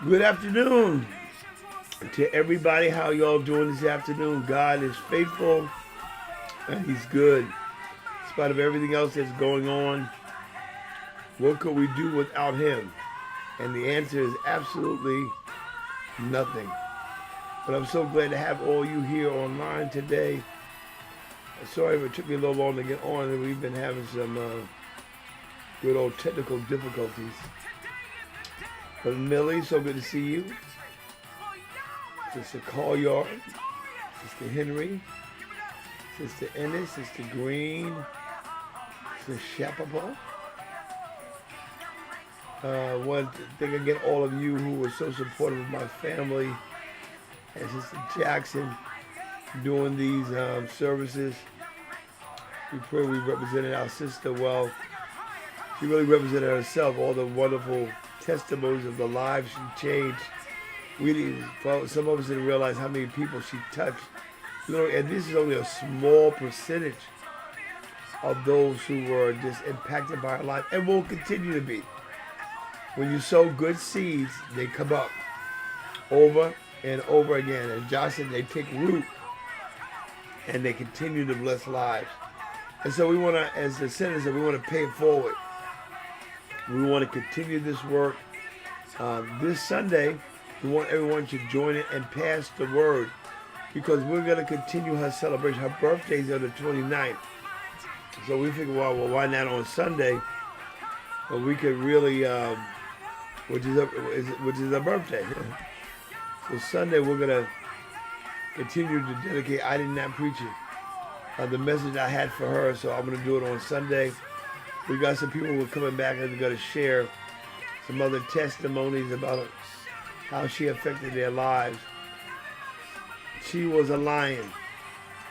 Good afternoon to everybody. How y'all doing this afternoon? God is faithful and He's good. In spite of everything else that's going on, what could we do without Him? And the answer is absolutely nothing. But I'm so glad to have all you here online today. Sorry if it took me a little long to get on. We've been having some good old technical difficulties. But Millie, so good to see you. Sister Colliard, Sister Henry, Sister Ennis, Sister Green, Sister Shapapa. Want to thank again all of you who were so supportive of my family and Sister Jackson doing these services. We pray we represented our sister well. She really represented herself, all the wonderful testimonies of the lives she changed. We didn't, some of us didn't realize how many people she touched. You know, and this is only a small percentage of those who were just impacted by her life and will continue to be. When you sow good seeds, they come up over and over again. And Josh said they take root and they continue to bless lives. And so we want to, as the Senator said, we want to pay it forward. We want to continue this work. This Sunday, we want everyone to join it and pass the word because we're going to continue her celebration. Her birthday's on the 29th. So we figured, well, why not on Sunday? Well, we could really, which is her birthday. So Sunday, we're going to continue to dedicate I Did Not Preach It, the message I had for her. So I'm going to do it on Sunday. We got some people who are coming back and we're going to share some other testimonies about how she affected their lives. She was a lion,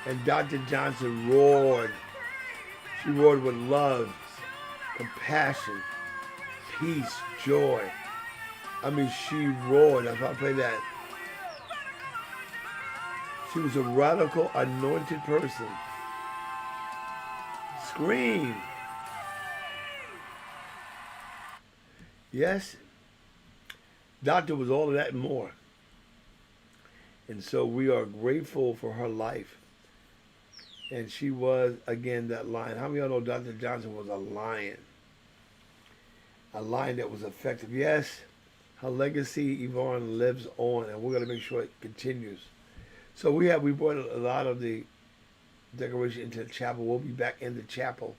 and Dr. Johnson roared. She roared with love, compassion, peace, joy. I mean, she roared. If I play that. She was a radical, anointed person. Scream. Yes, Doctor was all of that and more. And so we are grateful for her life. And she was, again, that lion. How many of y'all know Dr. Johnson was a lion? A lion that was effective. Yes, her legacy, Yvonne, lives on, and we're going to make sure it continues. So we brought a lot of the decoration into the chapel. We'll be back in the chapel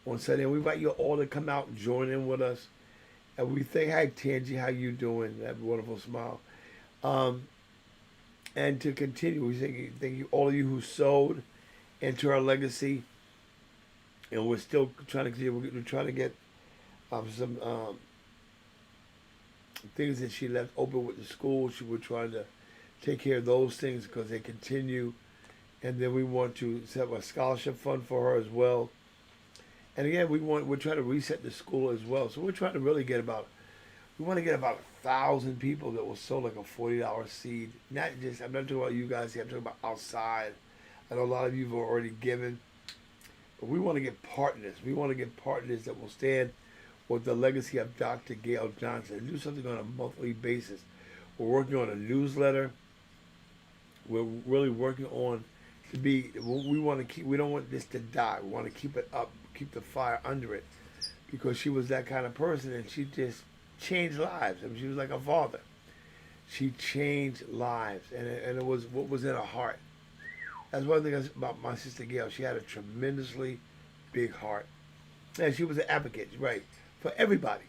on Sunday. We invite you all to come out and join in with us. And we thank, hi Tangi, how you doing? That wonderful smile. And to continue, we thank you, all of you who sowed into our legacy. And we're still trying to continue. We're trying to get some things that she left open with the school. We're trying to take care of those things because they continue. And then we want to set up a scholarship fund for her as well. And again, we're trying to reset the school as well. So we're trying to really we want to get about 1,000 people that will sow like a $40 seed. I'm not talking about you guys here, I'm talking about outside. I know a lot of you have already given. But we want to get partners. We want to get partners that will stand with the legacy of Dr. Gail Johnson and do something on a monthly basis. We're working on a newsletter. We're really working on we don't want this to die. We want to keep it up, keep the fire under it, because she was that kind of person and she just changed lives. I mean, she was like a father. She changed lives, and it was what was in her heart. That's one thing about my sister Gail. She had a tremendously big heart, and she was an advocate, right, for everybody.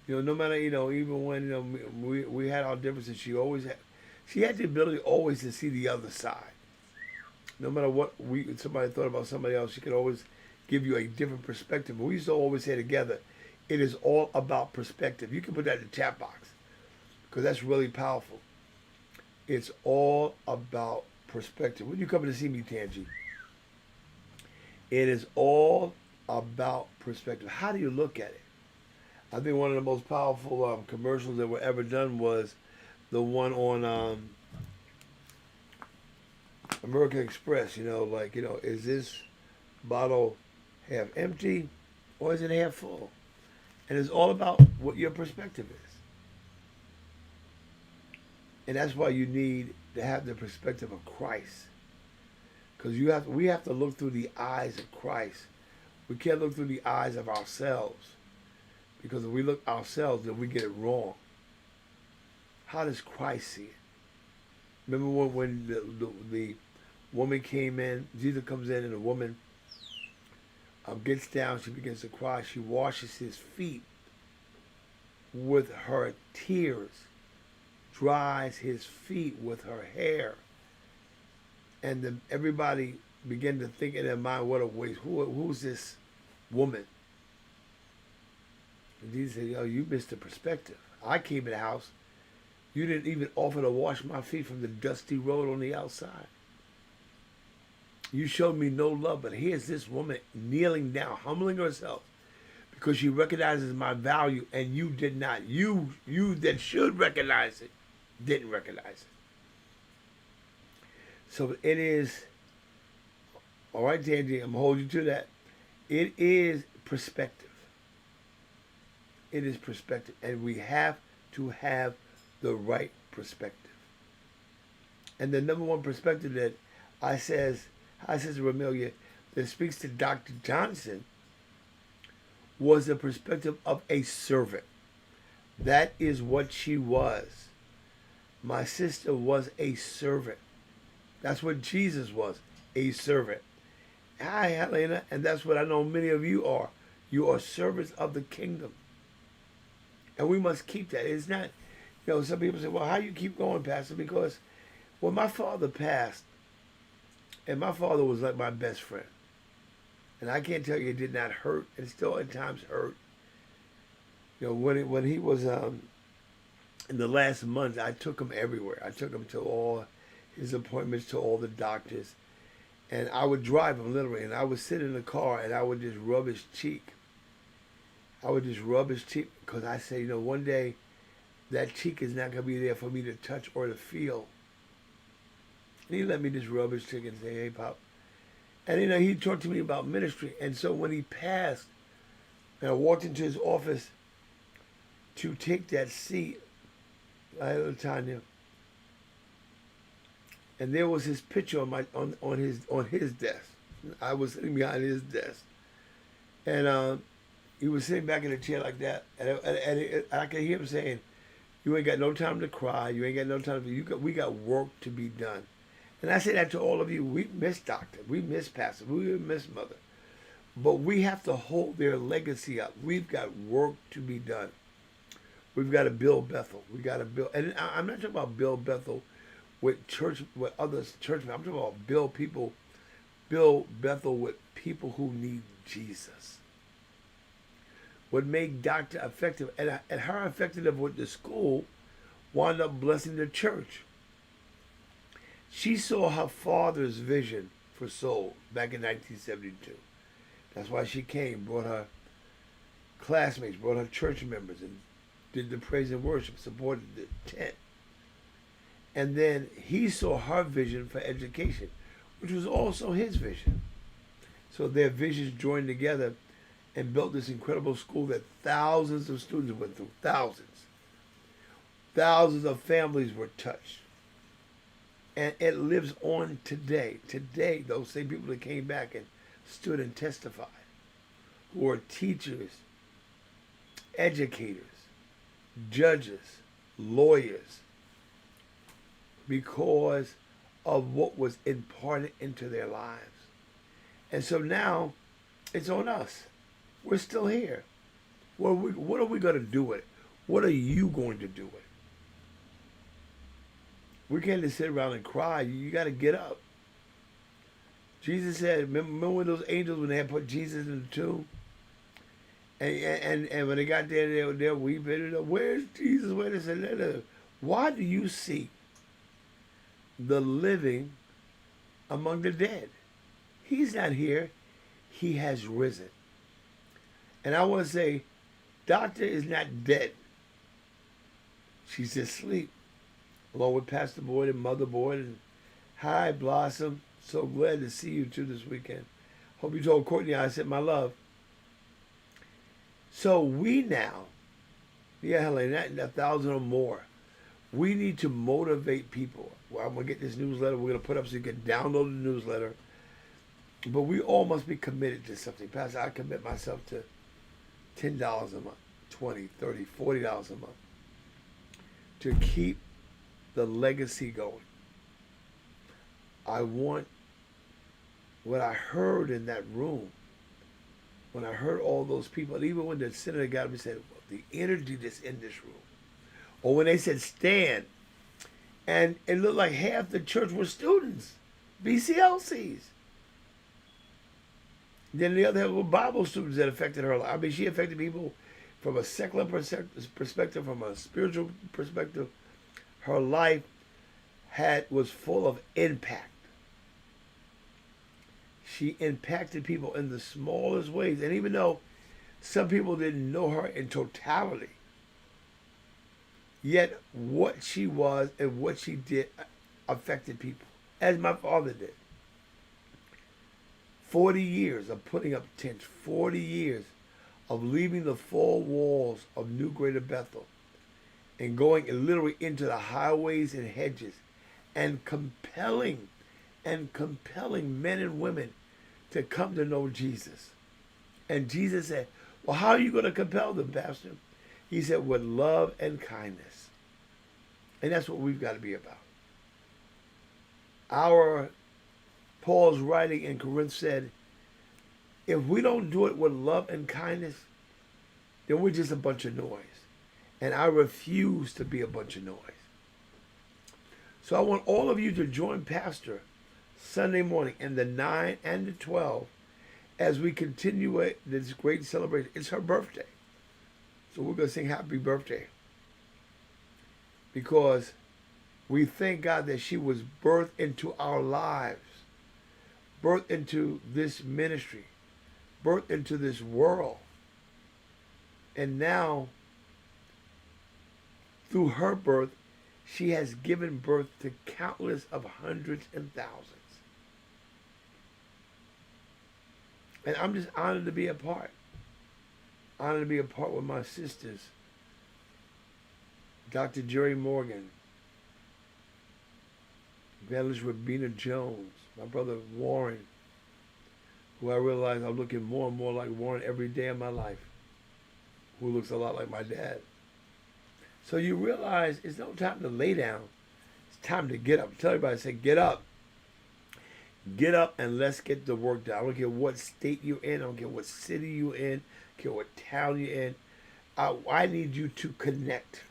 You know, no matter, even when we had our differences, she had the ability always to see the other side. No matter what somebody thought about somebody else, she could always give you a different perspective. But we used to always say together, it is all about perspective. You can put that in the chat box because that's really powerful. It's all about perspective. When you come to see me, Tangi, it is all about perspective. How do you look at it? I think one of the most powerful commercials that were ever done was the one on American Express. Is this bottle half empty or is it half full? And it's all about what your perspective is. And that's why you need to have the perspective of Christ. Because we have to look through the eyes of Christ. We can't look through the eyes of ourselves. Because if we look ourselves, then we get it wrong. How does Christ see it? Remember when the woman came in, Jesus comes in, and the woman gets down, she begins to cry. She washes his feet with her tears, dries his feet with her hair. And everybody began to think in their mind, what a waste. Who's this woman? And Jesus said, "Oh, you missed the perspective. I came in the house. You didn't even offer to wash my feet from the dusty road on the outside. You showed me no love, but here's this woman kneeling down, humbling herself, because she recognizes my value, and you did not. You that should recognize it, didn't recognize it." So it is, all right, Dandy, I'm holding you to that. It is perspective. It is perspective, and we have to have the right perspective. And the number one perspective that I says Ramelia, that speaks to Dr. Johnson was the perspective of a servant. That is what she was. My sister was a servant. That's what Jesus was, a servant. Hi, Helena, and that's what I know many of you are. You are servants of the kingdom. And we must keep that. It's not, some people say, well, how do you keep going, Pastor? Because when my father passed, and my father was like my best friend, and I can't tell you it did not hurt, and still at times hurt. When he was in the last month, I took him everywhere. I took him to all his appointments, to all the doctors, and I would drive him literally, and I would sit in the car and I would just rub his cheek. Because I say, one day that cheek is not going to be there for me to touch or to feel. And he let me just rub his cheek and say, "Hey, Pop." And he talked to me about ministry. And so when he passed, and I walked into his office to take that seat, I had Tanya, and there was his picture on his desk. I was sitting behind his desk, and he was sitting back in the chair like that, and I could hear him saying, "You ain't got no time to cry. You ain't got no time we got work to be done." And I say that to all of you. We miss Doctor. We miss Pastor. We miss Mother. But we have to hold their legacy up. We've got work to be done. We've got to build Bethel. We got to build. And I'm not talking about build Bethel with other church. I'm talking about build Bethel with people who need Jesus. What made Doctor effective, and her effectiveness with the school wound up blessing the church. She saw her father's vision for soul back in 1972. That's why she came, brought her classmates, brought her church members, and did the praise and worship, supported the tent. And then he saw her vision for education, which was also his vision. So their visions joined together and built this incredible school that thousands of students went through. Thousands. Thousands of families were touched. And it lives on today. Today, those same people that came back and stood and testified, who are teachers, educators, judges, lawyers, because of what was imparted into their lives. And so now, it's on us. We're still here. What are we going to do with it? What are you going to do with it? We can't just sit around and cry. You got to get up. Jesus said, remember when those angels, when they had put Jesus in the tomb? And when they got there, they're weeping. Where's Jesus? Where is it? Why do you seek the living among the dead? He's not here. He has risen. And I want to say, Doctor is not dead. She's just asleep. Along with Pastor Boyd and Mother Boyd. And hi, Blossom. So glad to see you too this weekend. Hope you told Courtney I sent my love. So we now, Helene, 1,000 or more, We need to motivate people. Well, I'm going to get this newsletter. We're going to put up so you can download the newsletter. But we all must be committed to something. Pastor, I commit myself to $10 a month, $20, $30, $40 a month to keep the legacy going. I want what I heard in that room, when I heard all those people, and even when the senator got up and said, well, the energy that's in this room, or when they said stand, and it looked like half the church were students, BCLCs. Then the other half were Bible students that affected her life. I mean, she affected people from a secular perspective, from a spiritual perspective. Her life was full of impact. She impacted people in the smallest ways. And even though some people didn't know her in totality, yet what she was and what she did affected people, as my father did. 40 years of putting up tents, 40 years of leaving the four walls of New Greater Bethel and going literally into the highways and hedges and compelling men and women to come to know Jesus. And Jesus said, well, how are you going to compel them, Pastor? He said, with love and kindness. And that's what we've got to be about. Paul's writing in Corinth said, if we don't do it with love and kindness, then we're just a bunch of noise. And I refuse to be a bunch of noise. So I want all of you to join Pastor Sunday morning in the 9 and the 12 as we continue this great celebration. It's her birthday. So we're going to sing happy birthday. Because we thank God that she was birthed into our lives, birthed into this ministry, birthed into this world. And now, through her birth, she has given birth to countless of hundreds and thousands. And I'm just honored to be a part. Honored to be a part with my sisters, Dr. Jerry Morgan, Evangelist Rabina Jones, my brother Warren, who I realize I'm looking more and more like Warren every day of my life, who looks a lot like my dad. So you realize it's no time to lay down. It's time to get up. Tell everybody, say, get up. Get up and let's get the work done. I don't care what state you're in. I don't care what city you're in. I don't care what town you're in. I need you to connect.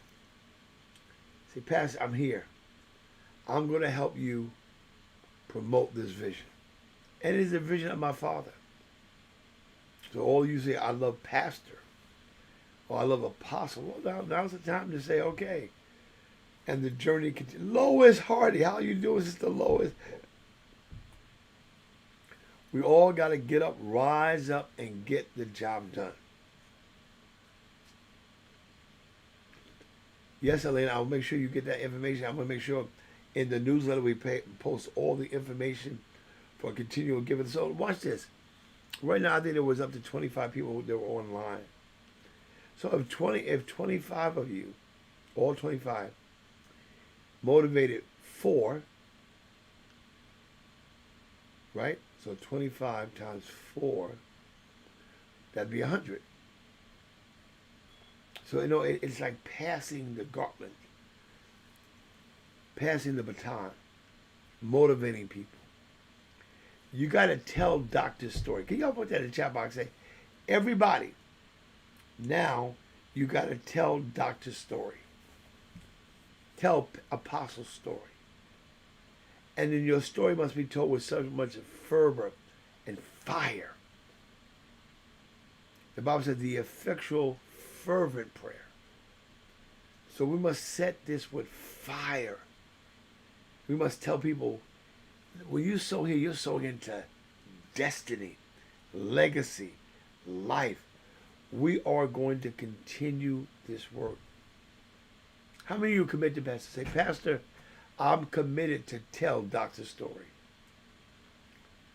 Say, Pastor, I'm here. I'm going to help you promote this vision. And it is the vision of my father. So all you say, I love pastor, or I love apostle. Well, now's the time to say, okay. And the journey continues. Lois Hardy, how you doing, Sister Lois? We all got to get up, rise up, and get the job done. Yes, Elena, I'll make sure you get that information. I'm going to make sure in the newsletter we post all the information for continual giving. So watch this. Right now, I think there was up to 25 people that were online. So if 25 of you, all 25, motivated 4, right? So 25 times 4, that'd be 100. So, it's like passing the gauntlet, passing the baton, motivating people. You got to tell Doctor's story. Can y'all put that in the chat box? Say, everybody, now you got to tell Doctor's story. Tell Apostle's story. And then your story must be told with so much fervor and fire. The Bible says the effectual, fervent prayer. So we must set this with fire. We must tell people, when you sow here, you're sowing into destiny, legacy, life. We are going to continue this work. How many of you commit to Pastor? Say, Pastor, I'm committed to tell Doctor's story.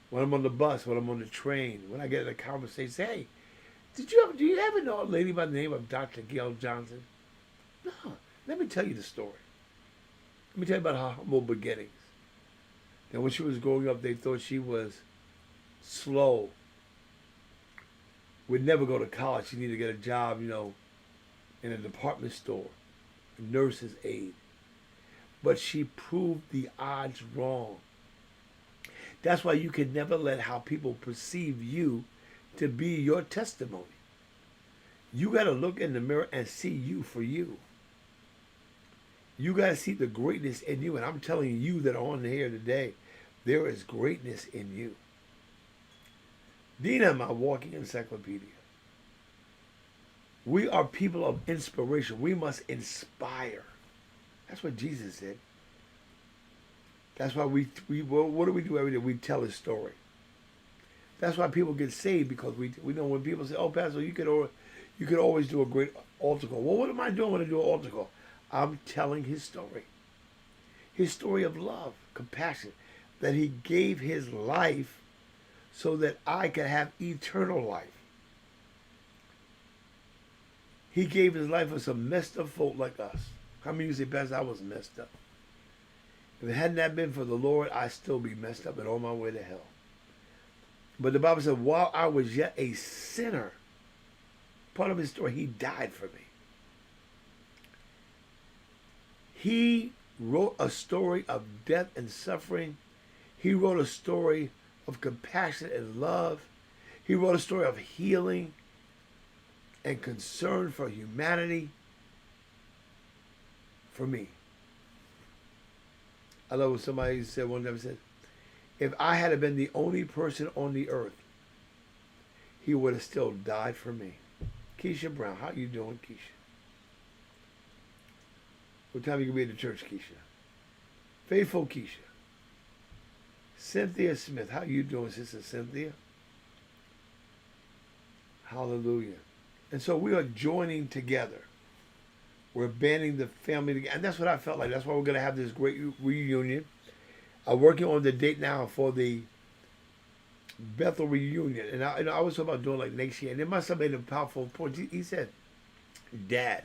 When I'm on the bus, when I'm on the train, when I get in a conversation, say, hey, do you ever know a lady by the name of Dr. Gail Johnson? No, let me tell you the story. Let me tell you about her humble beginnings. And when she was growing up, they thought she was slow, would never go to college. She needed to get a job, in a department store, a nurse's aide. But she proved the odds wrong. That's why you can never let how people perceive you to be your testimony. You got to look in the mirror and see you for you. You got to see the greatness in you. And I'm telling you that are on here today, there is greatness in you. Dina, my walking encyclopedia. We are people of inspiration. We must inspire. That's what Jesus said. That's why what do we do every day? We tell his story. That's why people get saved, because we know when people say, "Oh, Pastor, you could always do a great altar call." Well, what am I doing when I do an altar call? I'm telling his story of love, compassion, that he gave his life so that I could have eternal life. He gave his life for some messed up folk like us. How many of you say, "Pastor, I was messed up"? If it hadn't that been for the Lord, I'd still be messed up and on my way to hell. But the Bible said, while I was yet a sinner, part of his story, he died for me. He wrote a story of death and suffering. He wrote a story of compassion and love. He wrote a story of healing and concern for humanity, for me. I love what somebody said one time, said, if I had been the only person on the earth, he would have still died for me. Keisha Brown, how you doing, Keisha? What time you gonna be at the church, Keisha? Faithful Keisha. Cynthia Smith, how you doing, Sister Cynthia? Hallelujah. And so we are joining together. We're banding the family together. And that's what I felt like. That's why we're going to have this great reunion. I'm working on the date now for the Bethel reunion. And I was talking about doing like next year. And it must have made a powerful point. He said, Dad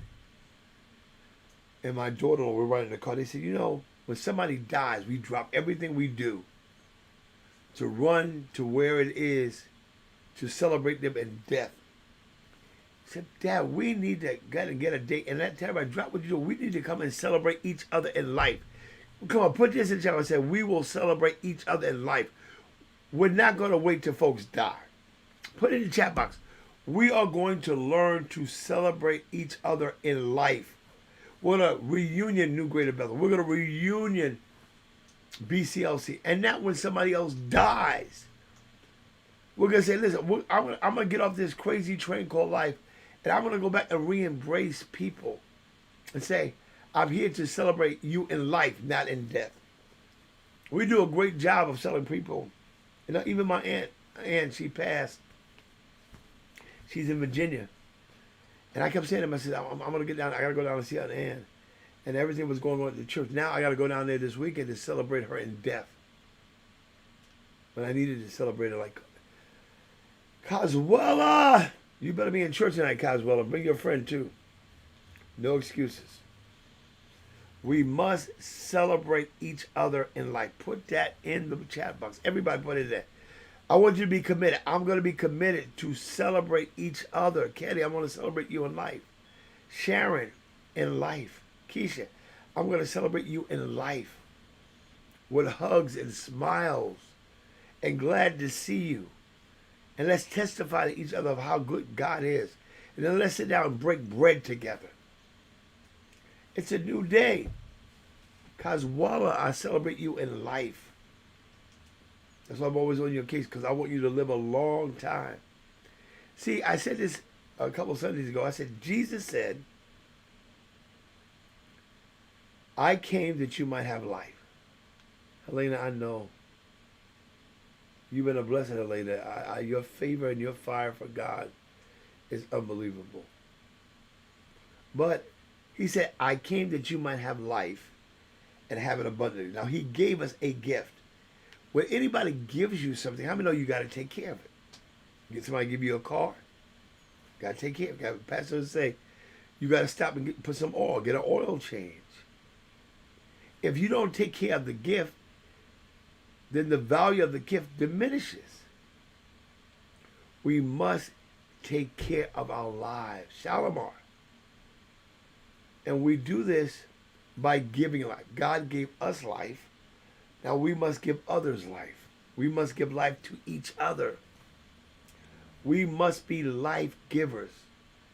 and my daughter were riding in the car. They said, when somebody dies, we drop everything we do to run to where it is to celebrate them in death. I said, Dad, we need to get a date. And that time I dropped what you do. We need to come and celebrate each other in life. Come on, put this in the chat. I said, we will celebrate each other in life. We're not going to wait till folks die. Put it in the chat box. We are going to learn to celebrate each other in life. We're going to reunion New Greater Bethel. We're going to reunion BCLC. And not when somebody else dies. We're going to say, listen, I'm going to get off this crazy train called life. And I'm going to go back and re-embrace people and say, I'm here to celebrate you in life, not in death. We do a great job of celebrating people. Even my aunt, she passed. She's in Virginia. And I kept saying to him, I said, I'm going to get down. I got to go down and see Aunt Ann. And everything was going on at the church. Now I got to go down there this weekend to celebrate her in death. But I needed to celebrate her like Coswella. You better be in church tonight, Coswella. Bring your friend too. No excuses. We must celebrate each other in life. Put that in the chat box. Everybody put it there. I want you to be committed. I'm going to be committed to celebrate each other. Katie, I want to celebrate you in life. Sharon, in life. Keisha, I'm going to celebrate you in life. With hugs and smiles. And glad to see you. And let's testify to each other of how good God is. And then let's sit down and break bread together. It's a new day. Coswalla, I celebrate you in life. That's why I'm always on your case, because I want you to live a long time. See, I said this a couple Sundays ago. I said, Jesus said, I came that you might have life. Helena, I know. You've been a blessing, Helena. Your favor and your fire for God is unbelievable. But he said, I came that you might have life and have it abundantly. Now, he gave us a gift. When anybody gives you something, how many know you got to take care of it? Get somebody give you a car, got to take care of it. Pastor would say, you got to stop and put some oil, get an oil change. If you don't take care of the gift, then the value of the gift diminishes. We must take care of our lives. Shalimar. And we do this by giving life. God gave us life. Now we must give others life. We must give life to each other. We must be life givers.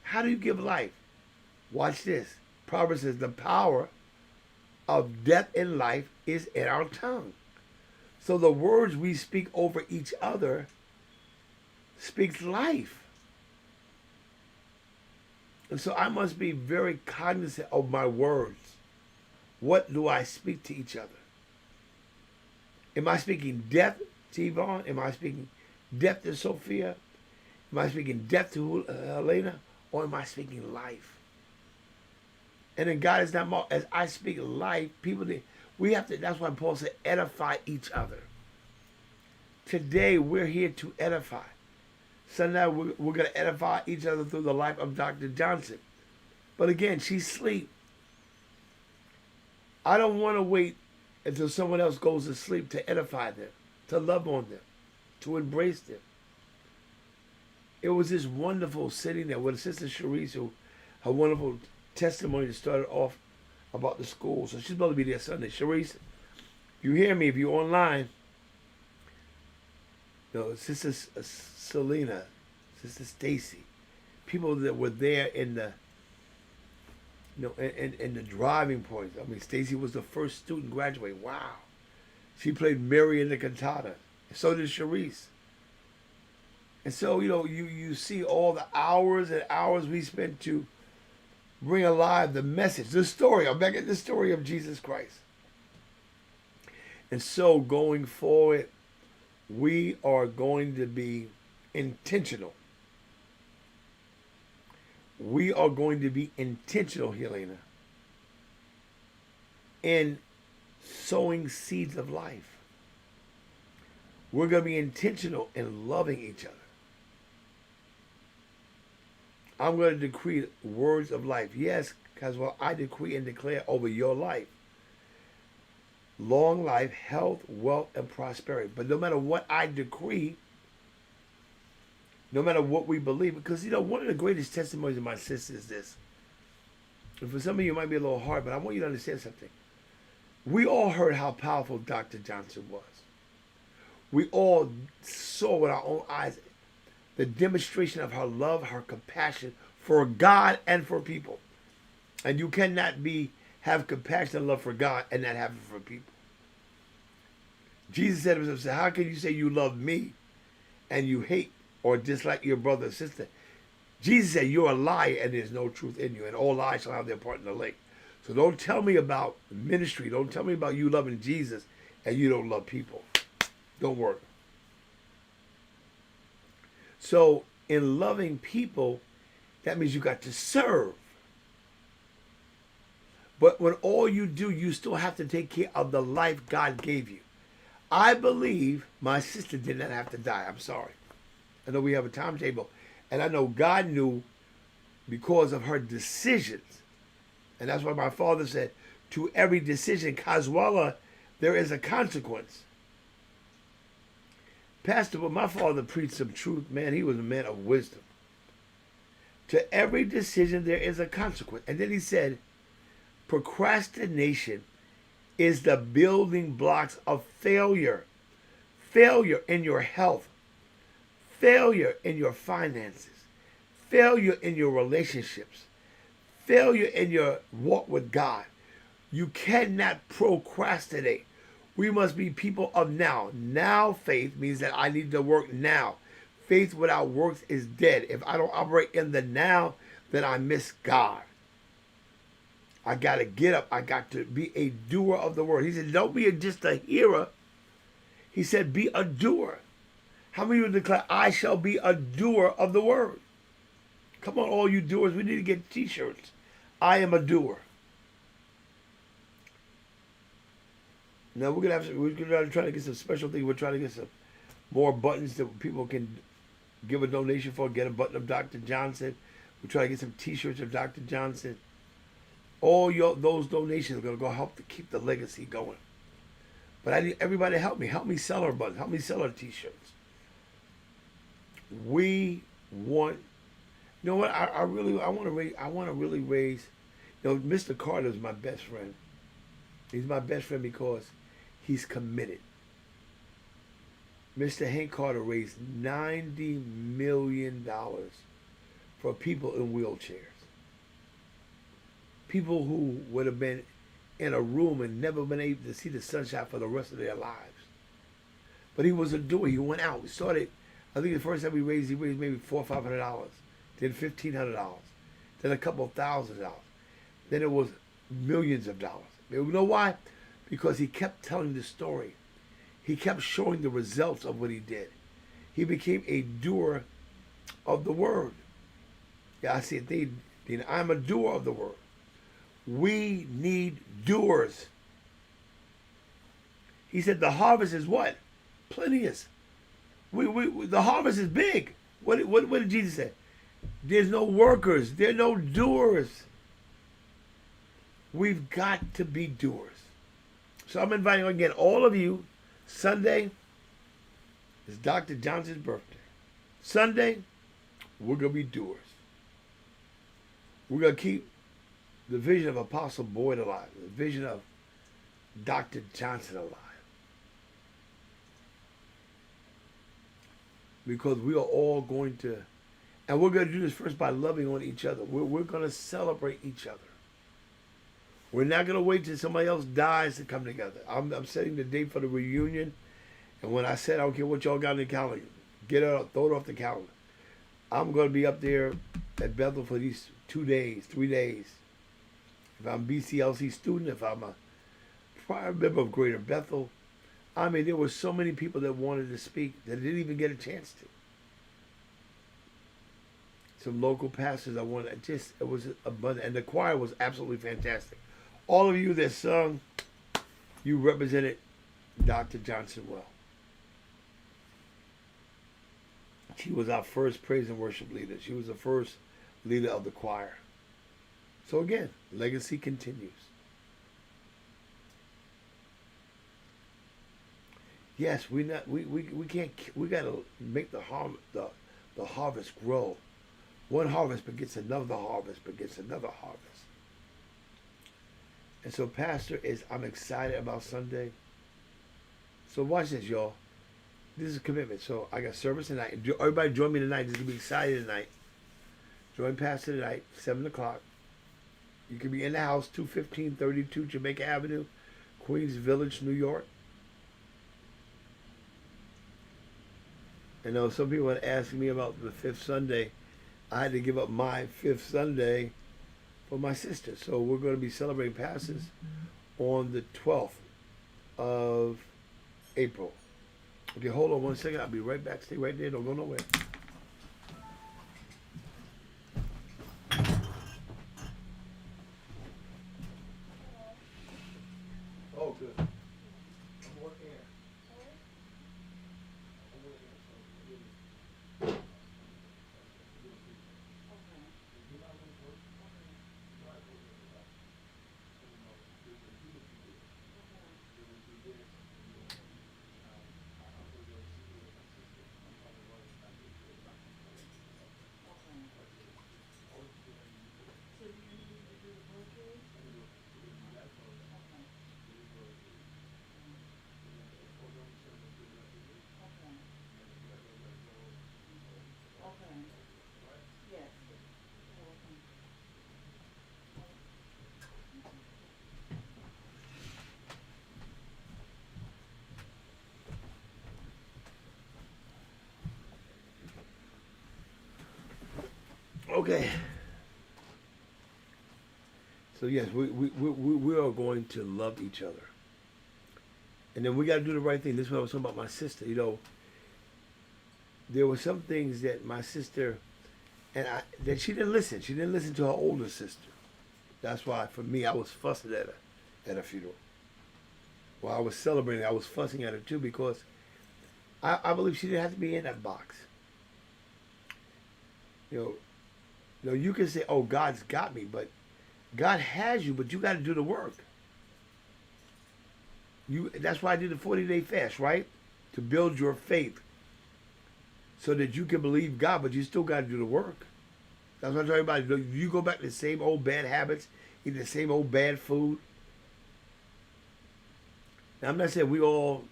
How do you give life? Watch this. Proverbs says the power of death and life is in our tongue. So the words we speak over each other speaks life. And so I must be very cognizant of my words. What do I speak to each other? Am I speaking death to Yvonne? Am I speaking death to Sophia? Am I speaking death to Elena? Or am I speaking life? And then God is not more. As I speak life, we have to, that's why Paul said, edify each other. Today, we're here to edify. Sunday, we're going to edify each other through the life of Dr. Johnson. But again, she's asleep. I don't want to wait until someone else goes to sleep to edify them, to love on them, to embrace them. It was this wonderful sitting there with Sister Cherise, who her wonderful testimony that started off about the school. So she's supposed to be there Sunday. Cherise, if you hear me, if you're online, Sister Selena, Sister Stacy, people that were there in the, in the driving points. I mean, Stacy was the first student graduate. Wow. She played Mary in the cantata. So did Cherise. And so, you see all the hours and hours we spent to bring alive the message, the story. I'm back at the story of Jesus Christ. And so going forward, we are going to be intentional. We are going to be intentional, Helena, in sowing seeds of life. We're going to be intentional in loving each other. I'm going to decree words of life. Yes, because I decree and declare over your life long life, health, wealth, and prosperity. But no matter what I decree, no matter what we believe, because, one of the greatest testimonies of my sister is this. And for some of you, it might be a little hard, but I want you to understand something. We all heard how powerful Dr. Johnson was. We all saw with our own eyes the demonstration of her love, her compassion for God and for people. And you cannot have compassion and love for God and not have it for people. Jesus said to himself, how can you say you love me and you hate or dislike your brother or sister? Jesus said, you're a liar and there's no truth in you, and all lies shall have their part in the lake. So don't tell me about ministry. Don't tell me about you loving Jesus and you don't love people. Don't work. So in loving people, that means you got to serve. But when all you do, you still have to take care of the life God gave you. I believe my sister did not have to die. I'm sorry. I know we have a timetable. And I know God knew because of her decisions. And that's why my father said, to every decision, Kaswala, there is a consequence. Pastor, but my father preached some truth, man. He was a man of wisdom. To every decision, there is a consequence. And then he said, procrastination is the building blocks of failure. Failure in your health. Failure in your finances. Failure in your relationships. Failure in your walk with God. You cannot procrastinate. We must be people of now. Now faith means that I need to work now. Faith without works is dead. If I don't operate in the now, then I miss God. I got to get up. I got to be a doer of the word. He said, don't be just a hearer. He said, be a doer. How many of you declare, I shall be a doer of the word? Come on, all you doers. We need to get t-shirts. I am a doer. Now we're gonna try to get some special things. We're trying to get some more buttons that people can give a donation for. Get a button of Dr. Johnson. We're trying to get some t-shirts of Dr. Johnson. All those donations are going to go help to keep the legacy going. But I need everybody to help me. Help me sell our buttons. Help me sell our T-shirts. We want. You know what? I really I want to raise. I want to really raise. You know, Mr. Carter is my best friend. He's my best friend because he's committed. Mr. Hank Carter raised $90 million for people in wheelchairs. People who would have been in a room and never been able to see the sunshine for the rest of their lives. But he was a doer. He went out. We started, I think the first time he raised maybe $400 or $500. Then $1,500. Then a couple of $1,000s. Then it was millions of dollars. You know why? Because he kept telling the story. He kept showing the results of what he did. He became a doer of the word. Yeah, I see it. I'm a doer of the word. We need doers. He said the harvest is what? Plenteous. The harvest is big. What did Jesus say? There's no workers. There are no doers. We've got to be doers. So I'm inviting again all of you. Sunday is Dr. Johnson's birthday. Sunday, we're going to be doers. We're going to keep the vision of Apostle Boyd alive, the vision of Dr. Johnson alive. Because we are all going to, and we're going to do this first by loving on each other. We're going to celebrate each other. We're not going to wait till somebody else dies to come together. I'm setting the date for the reunion. And when I said, I don't care what y'all got on the calendar, get it out, throw it off the calendar. I'm going to be up there at Bethel for these 2 days, 3 days. If I'm a BCLC student, if I'm a prior member of Greater Bethel. I mean, there were so many people that wanted to speak that didn't even get a chance to. Some local pastors I wanted, it was abundant. And the choir was absolutely fantastic. All of you that sung, you represented Dr. Johnson well. She was our first praise and worship leader. She was the first leader of the choir. So again, legacy continues. Yes, we can't. We got to make the harvest grow. One harvest begets another harvest begets another harvest. And so, Pastor, I'm excited about Sunday. So watch this, y'all. This is a commitment. So I got service tonight. Everybody join me tonight. This is going to be exciting tonight. Join Pastor tonight, 7 o'clock. You can be in the house, 21532 Jamaica Avenue, Queens Village, New York. I know some people are asking me about the fifth Sunday. I had to give up my fifth Sunday for my sister. So we're going to be celebrating Pastors on the 12th of April. Okay, hold on 1 second. I'll be right back. Stay right there. Don't go nowhere. Oh, good. I'm working here. Okay. So yes, we are going to love each other, and then we got to do the right thing. This is what I was talking about my sister. You know, there were some things that my sister that she didn't listen. She didn't listen to her older sister. That's why, for me, I was fussing at her at a funeral. While I was celebrating, I was fussing at her too because I believe she didn't have to be in that box. You know, you can say, "Oh, God's got me," but God has you, but you got to do the work. That's why I did the 40-day fast, right? To build your faith so that you can believe God, but you still got to do the work. That's what I'm talking about. You go back to the same old bad habits, eat the same old bad food. Now, I'm not saying we all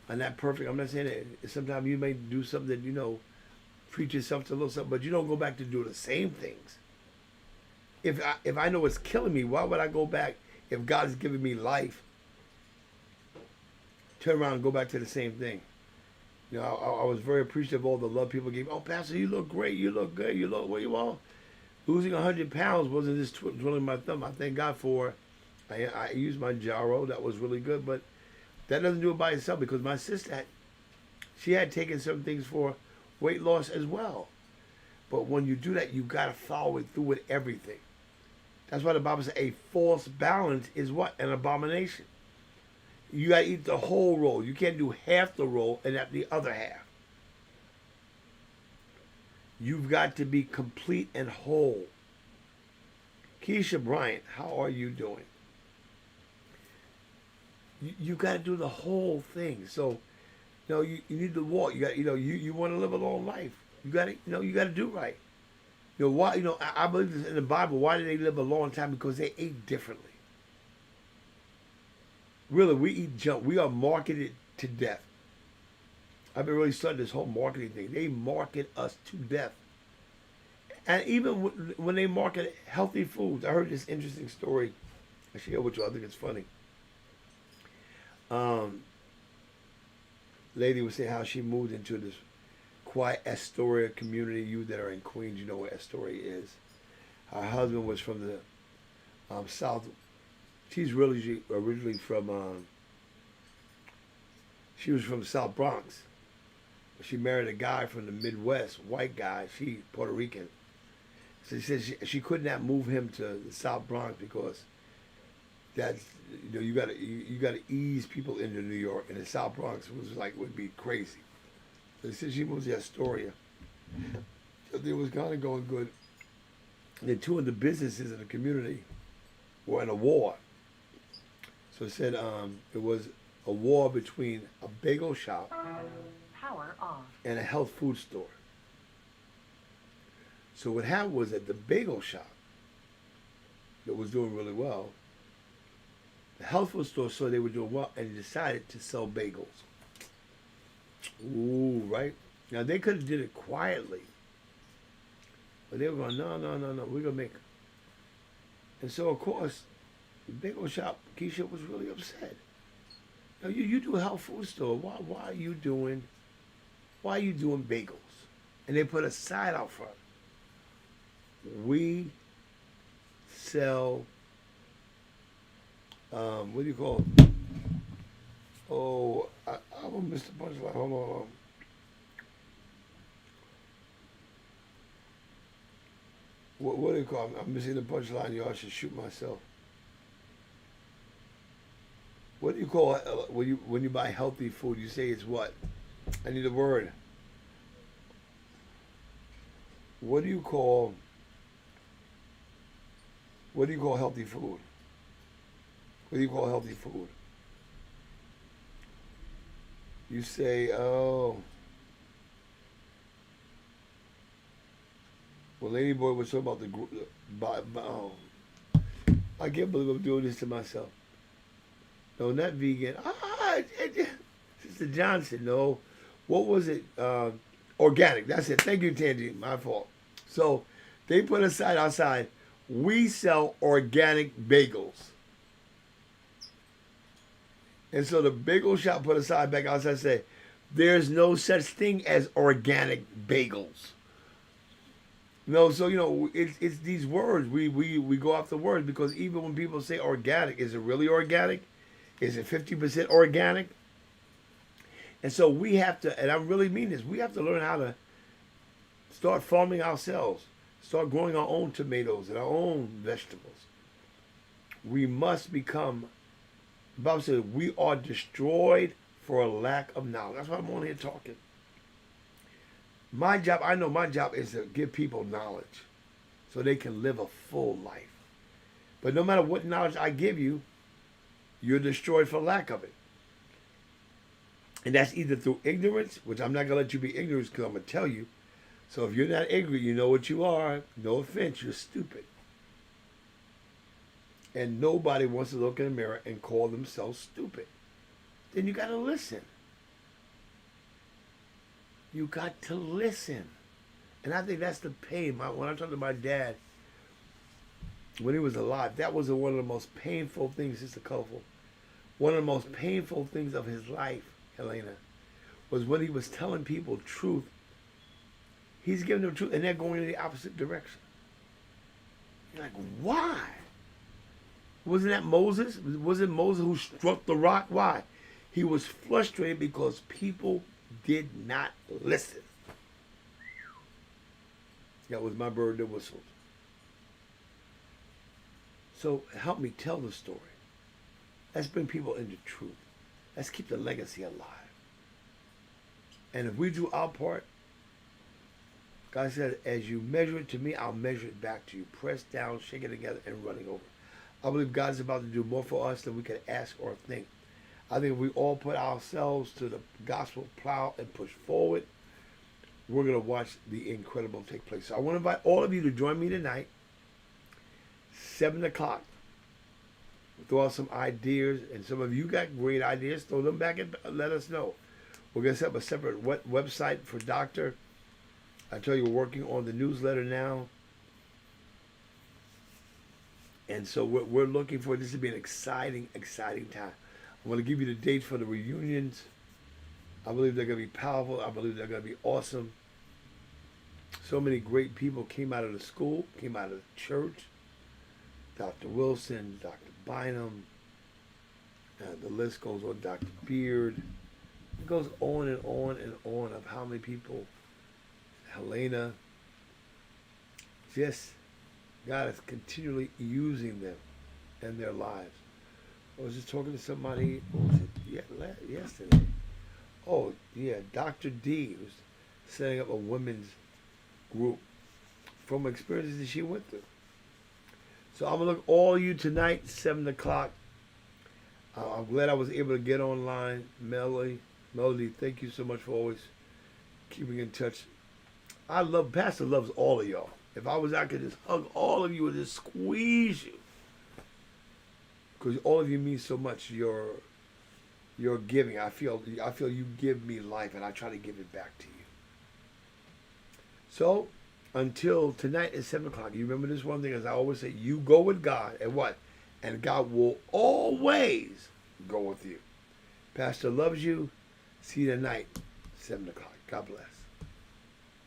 are not perfect. I'm not saying that sometimes you may do something that, treat yourself to a little something, but you don't go back to do the same things. If I know it's killing me, why would I go back if God is giving me life? Turn around and go back to the same thing. I was very appreciative of all the love people gave. Oh, Pastor, you look great. You look good. You look where you are. Losing 100 pounds wasn't just twiddling my thumb. I thank God for. I used my gyro. That was really good, but that doesn't do it by itself because my sister, she had taken some things for weight loss as well. But when you do that, you got to follow it through with everything. That's why the Bible says a false balance is what? An abomination. You got to eat the whole roll. You can't do half the roll and not the other half. You've got to be complete and whole. Keisha Bryant, how are you doing? You got to do the whole thing. So, you need to walk. You got, you want to live a long life. You got to, you got to do right. Why? I believe this in the Bible. Why did they live a long time? Because they ate differently. Really, we eat junk. We are marketed to death. I've been really studying this whole marketing thing. They market us to death. And even when they market healthy foods, I heard this interesting story. I share with you. I think it's funny. Lady was saying how she moved into this quiet Astoria community. You that are in Queens, you know where Astoria is. Her husband was from the South. She's really originally from. She was from South Bronx. She married a guy from the Midwest, white guy. She Puerto Rican. So she said she could not move him to the South Bronx because that's you got to ease people into New York, and the South Bronx would be crazy. So she said she moved to Astoria. So it was kind of going good. And then two of the businesses in the community were in a war. So it said it was a war between a bagel shop Power off. and a health food store. So what happened was that the bagel shop that was doing really well, the health food store saw they were doing well and decided to sell bagels. Ooh, right? Now they could have did it quietly. But they were going, no, we're gonna make it. And so of course, the bagel shop, Keisha was really upset. Now you do a health food store. Why are you doing bagels? And they put a sign out front. We sell what do you call it? Oh, I almost missed the punchline. Hold on. What do you call it? I'm missing the punchline. Y'all should shoot myself. What do you call it when you buy healthy food? You say it's what? I need a word. What do you call healthy food? What do you call healthy food? You say, oh. Well, Lady Boy was talking about the group. Oh, I can't believe I'm doing this to myself. No, not vegan. Sister Johnson, no. What was it? Organic. That's it. Thank you, Tandy. My fault. So they put a sign outside. We sell organic bagels. And so the bagel shop put a sign back outside and say, there's no such thing as organic bagels. No, so it's these words. We go off the words because even when people say organic, is it really organic? Is it 50% organic? And so we have to, and I really mean this, we have to learn how to start farming ourselves, start growing our own tomatoes and our own vegetables. We must become, the Bible says, we are destroyed for a lack of knowledge. That's why I'm on here talking. My job, I know my job is to give people knowledge so they can live a full life. But no matter what knowledge I give you, you're destroyed for lack of it. And that's either through ignorance, which I'm not going to let you be ignorant because I'm going to tell you. So if you're not ignorant, you know what you are. No offense, you're stupid. And nobody wants to look in the mirror and call themselves stupid. Then you got to listen. You got to listen. And I think that's the pain. When I talked to my dad, when he was alive, that was one of the most painful things, Sister Colorful. One of the most painful things of his life, Helena, was when he was telling people truth. He's giving them truth, and they're going in the opposite direction. You're like, why? Wasn't that Moses? Wasn't Moses who struck the rock? Why? He was frustrated because people did not listen. That was my bird that whistled. So help me tell the story. Let's bring people into truth. Let's keep the legacy alive. And if we do our part, God said, as you measure it to me, I'll measure it back to you. Pressed down, shaken together, and running over. I believe God's about to do more for us than we could ask or think. I think if we all put ourselves to the gospel plow and push forward, we're going to watch the incredible take place. So I want to invite all of you to join me tonight, 7 o'clock. Throw out some ideas, and some of you got great ideas. Throw them back and let us know. We're going to set up a separate website for Doctor. I tell you, we're working on the newsletter now. And so we're looking for this to be an exciting, exciting time. I want to give you the dates for the reunions. I believe they're going to be powerful. I believe they're going to be awesome. So many great people came out of the school, came out of the church. Dr. Wilson, Dr. Bynum, the list goes on, Dr. Beard. It goes on and on and on of how many people, Helena, just God is continually using them in their lives. I was just talking to somebody, what was it, yesterday? Oh, yeah, Dr. D was setting up a women's group from experiences that she went through. So I'm going to look all you tonight, 7 o'clock. I'm glad I was able to get online. Melody, thank you so much for always keeping in touch. Pastor loves all of y'all. If I was, I could just hug all of you and just squeeze you. Because all of you mean so much. Your giving. I feel you give me life, and I try to give it back to you. So, until tonight at 7 o'clock, you remember this one thing, as I always say, you go with God, and what? And God will always go with you. Pastor loves you. See you tonight, 7 o'clock. God bless.